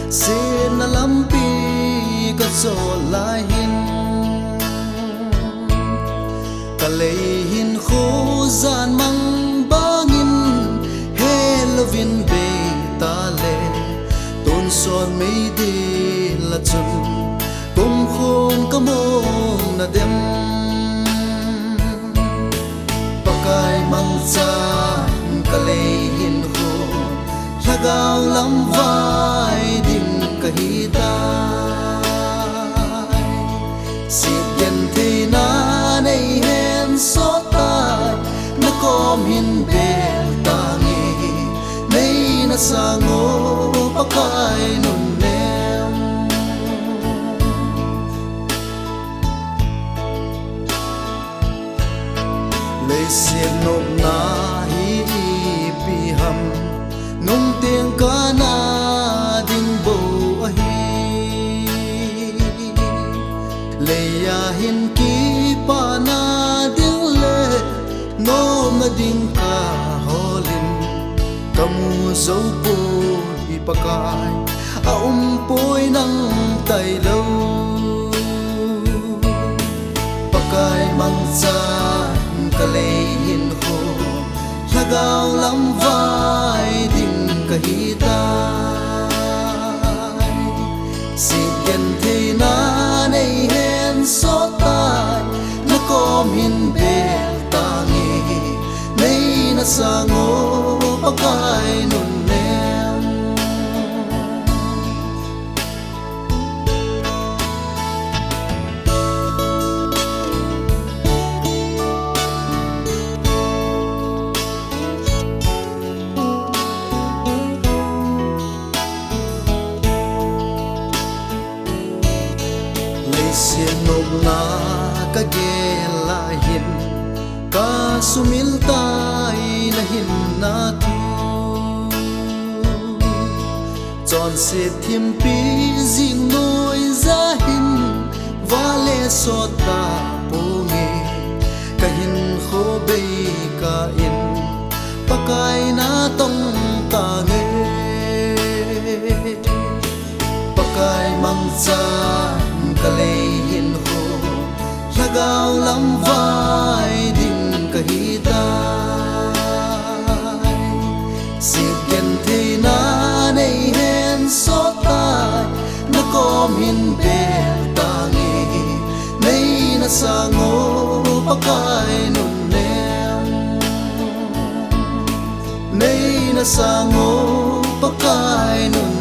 xin na lampi ka zo lai hin ka lei hin khu zan mang bangin he lovin be ta le ton son mei di la chun kum khon ka mong na dem pakai mang cha ka lei hin khu lagaw lam vai ding ka hi tai si den the na nei hen so tai na kom hin bel ta ngi nei na sango pakai nun nem le sian nom na hi pi ham nung tiếng ca na ding bo a hi le ya hin ki pa na ding le nom na ding ka holin kamu zo po ipakai a poi nang tai lo pakai mang cha ka le hin ho lagaw lam vai ding ka hi tai si gen the na nei hen so tai na kom hin bel ta ngi nei na sango pakai nun nem sian nom na ka ge la hin ka sumil tai na hin na thu chon se thim pi jing noi za hin vale so ta po nge ka hin kho be ka in pakai na tong ta nge pakai mang cha ka lei hin ho lagaw lam vai ding ka hi tai si gen the na nei hen so tai na kom hin bel ta ngi nei na sango pakai nun nem nei na sango pakai nun